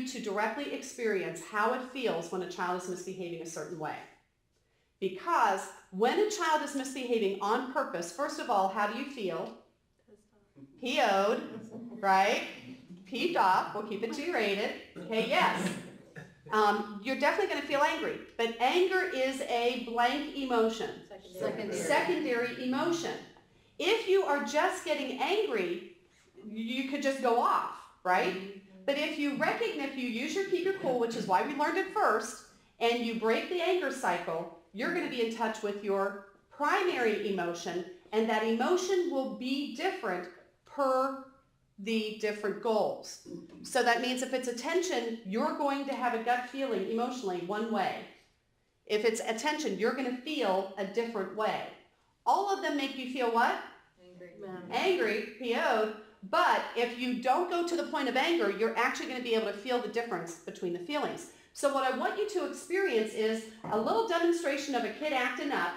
you to directly experience how it feels when a child is misbehaving a certain way. Because when a child is misbehaving on purpose, first of all, how do you feel? PO'd, right? Peeved off. We'll keep it G-rated. Okay, yes. You're definitely going to feel angry. But anger is a blank emotion. Secondary emotion. If you are just getting angry, you could just go off, right? But if you use your keep your cool, which is why we learned it first, and you break the anger cycle, you're going to be in touch with your primary emotion, and that emotion will be different per the different goals. So that means if it's attention, you're going to have a gut feeling emotionally one way. If it's attention, you're going to feel a different way. All of them make you feel what? Angry, PO'd. But if you don't go to the point of anger, you're actually going to be able to feel the difference between the feelings. So what I want you to experience is a little demonstration of a kid acting up,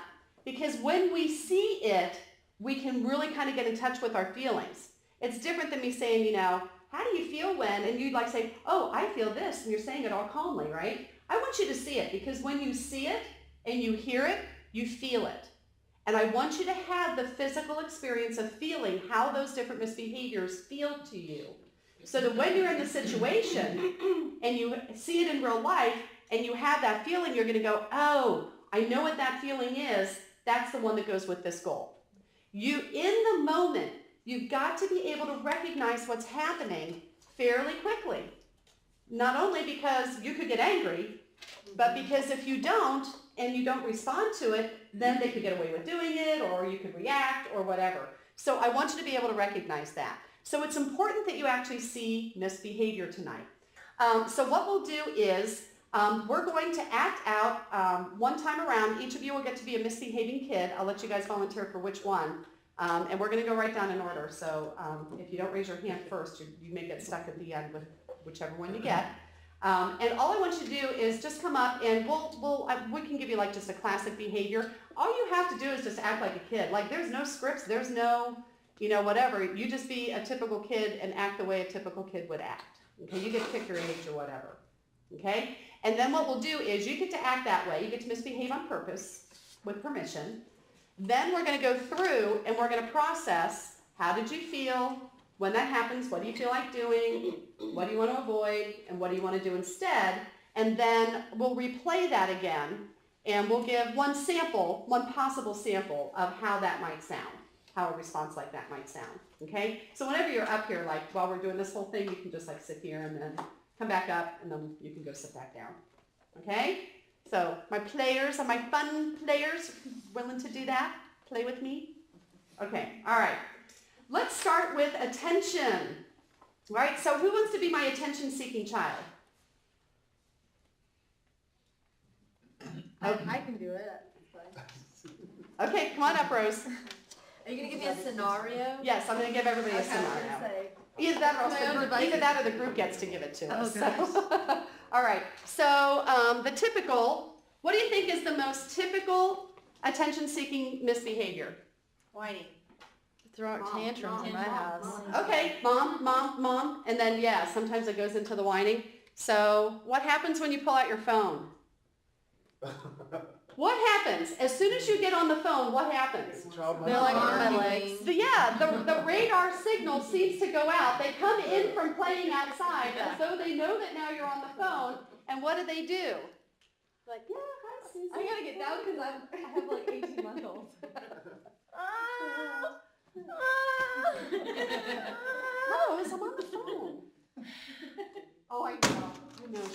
because when we see it, we can really kind of get in touch with our feelings. It's different than me saying, how do you feel when, and you'd like say, oh, I feel this, and you're saying it all calmly, right? I want you to see it, because when you see it and you hear it, you feel it. And I want you to have the physical experience of feeling how those different misbehaviors feel to you. So that when you're in the situation and you see it in real life and you have that feeling, you're going to go, oh, I know what that feeling is. That's the one that goes with this goal. In the moment, you've got to be able to recognize what's happening fairly quickly. Not only because you could get angry, but because if you don't, and you don't respond to it, then they could get away with doing it, or you could react, or whatever. So I want you to be able to recognize that. So it's important that you actually see misbehavior tonight. So what we'll do is we're going to act out one time around. Each of you will get to be a misbehaving kid. I'll let you guys volunteer for which one. And we're going to go right down in order. So if you don't raise your hand first, you may get stuck at the end with whichever one you get. And all I want you to do is just come up, and we can give you like just a classic behavior. All you have to do is just act like a kid. Like there's no scripts, there's no, whatever. You just be a typical kid and act the way a typical kid would act. Okay, you get to pick your age or whatever. Okay, and then what we'll do is you get to act that way. You get to misbehave on purpose with permission. Then we're going to go through and we're going to process, how did you feel? When that happens, what do you feel like doing? What do you want to avoid? And what do you want to do instead? And then we'll replay that again, and we'll give one possible sample of how that might sound, how a response like that might sound. Okay? So whenever you're up here, like while we're doing this whole thing, you can just like sit here and then come back up, and then you can go sit back down. Okay? So my players, are my fun players willing to do that? Play with me? Okay, all right. Let's start with attention. Right? So who wants to be my attention-seeking child? I can do it. Okay, come on up, Rose. Are you going to give me a scenario? Yes, I'm going to give everybody a scenario. Either that or the group gets to give it to us. So. All right, so what do you think is the most typical attention-seeking misbehavior? Whining. Throwing tantrums in my house. Okay, mom, and then sometimes it goes into the whining. So what happens when you pull out your phone? What happens? As soon as you get on the phone, what happens? They're like on my legs. The radar signal seems to go out. They come in from playing outside as though they know that now you're on the phone. And what do? Like, hi, Susan. I gotta get down because I have like 18-month-olds. Rose, I'm on the phone. Oh, I know. She can just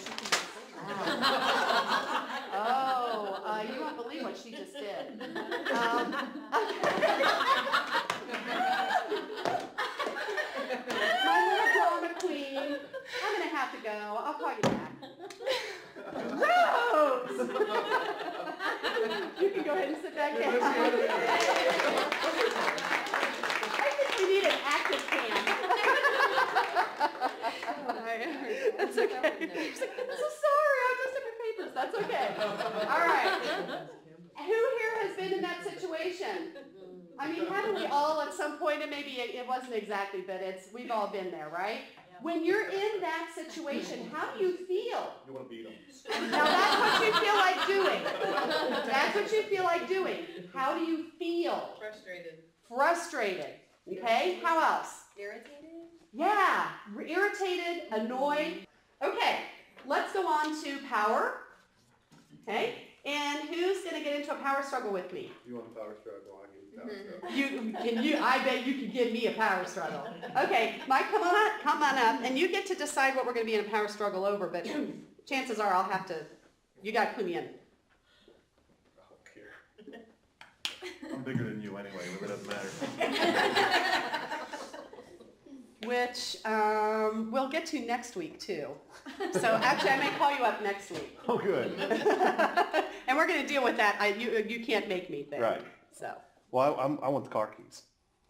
you won't believe what she just did. My little drama queen. I'm going to have to go. I'll call you back. Rose! You can go ahead and sit back down. I think we need an active cam. That's okay. She's like, I'm so sorry, I messed up your papers. That's okay. All right. Who here has been in that situation? I mean, haven't we all at some point, and maybe it wasn't exactly, but we've all been there, right? When you're in that situation, how do you feel? You want to beat them. Now that's what you feel like doing. That's what you feel like doing. How do you feel? Frustrated. Frustrated. Okay, how else? Irritated? Yeah, irritated, annoyed. Okay, let's go on to power. Okay, and who's going to get into a power struggle with me? You want a power struggle? I give you power struggle. I bet you can give me a power struggle. Okay, Mike, come on up, and you get to decide what we're going to be in a power struggle over, but chances are I'll have to, you got to clue me in. I don't care. I'm bigger than you anyway, but it doesn't matter. Which we'll get to next week, too. So actually, I may call you up next week. Oh, good. And we're going to deal with that. You can't make me thing. Right. So. Well, I want the car keys.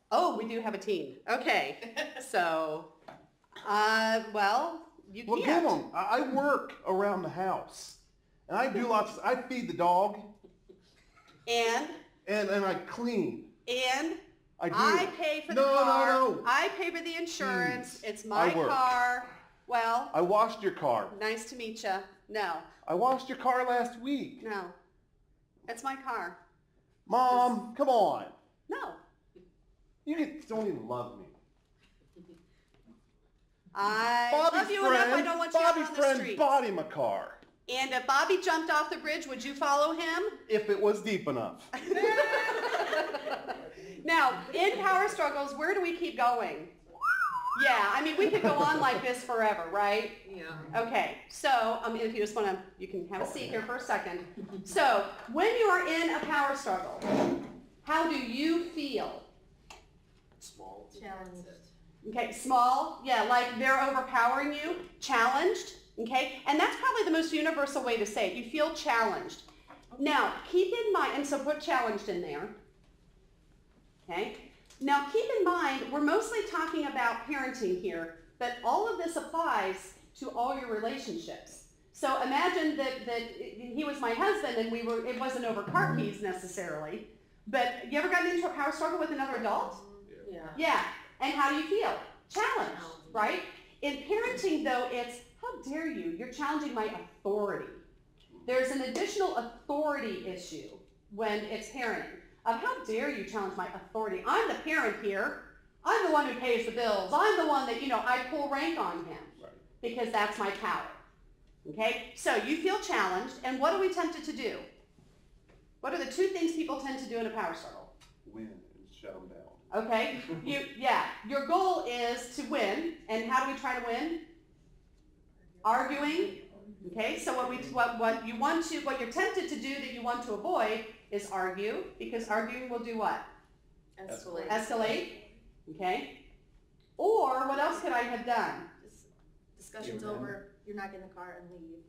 Oh, we do have a team. Okay. So, well, you Well, can't. give them. I work around the house, and I do lots. I feed the dog, And I clean. I do. I pay for the No, car. no. I pay for the insurance. Please. It's my I work. car. Well, I washed your car. nice to meet you. No, I washed your car last week. no. It's my car. Mom, come on. No. Don't even love me. I Bobby's love you friend, enough. I don't want you out Bobby's on the friend street. bought him a car. And if Bobby jumped off the bridge, would you follow him? If it was deep enough. Now, in power struggles, where do we keep going? Yeah, I mean, we could go on like this forever, right? Yeah. Okay, so if you just want to, you can have a seat here for a second. So, when you are in a power struggle, how do you feel? Small. Challenged. Okay, small, yeah, like they're overpowering you, challenged, okay? And that's probably the most universal way to say it. You feel challenged. Now, keep in mind, and so put challenged in there. Okay? Now keep in mind, we're mostly talking about parenting here, but all of this applies to all your relationships. So imagine that he was my husband and it wasn't over car keys necessarily, but you ever gotten into a power struggle with another adult? Yeah. Yeah. And how do you feel? Challenged, right? In parenting though, it's, how dare you? You're challenging my authority. There's an additional authority issue when it's parenting. Of how dare you challenge my authority? I'm the parent here. I'm the one who pays the bills. I'm the one that, I pull rank on him. Right. Because that's my power. Okay? So you feel challenged, and what are we tempted to do? What are the two things people tend to do in a power struggle? Win and shut them down. Okay? Your goal is to win, and how do we try to win? Arguing. Okay? So what you're tempted to do that you want to avoid is argue, because arguing will do what? Escalate. Escalate. Okay? Or what else could I have done? Discussion's over. You're not getting the car and leave.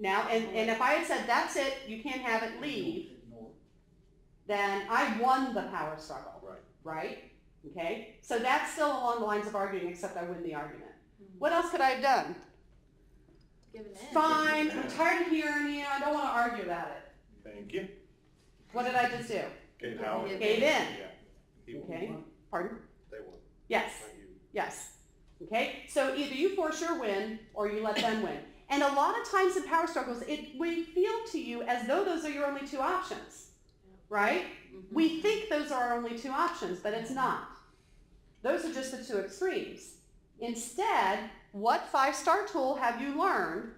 Now, and if I had said, that's it, you can't have it, leave, then I won the power struggle. Right. Right? Okay? So that's still along the lines of arguing, except I win the argument. What else could I have done? Give it in. Fine, I'm tired of hearing you, I don't want to argue about it. Thank you. What did I just do? Gave Howard. Gave in. Yeah. He won. Okay? Pardon? They won. Yes. Not you. Yes. Okay? So either you force your win or you let them win. And a lot of times in power struggles, it will feel to you as though those are your only two options. Right? Mm-hmm. We think those are our only two options, but it's not. Those are just the two extremes. Instead, what 5-star tool have you learned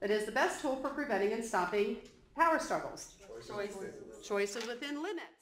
that is the best tool for preventing and stopping power struggles? Choices. Choices within limits.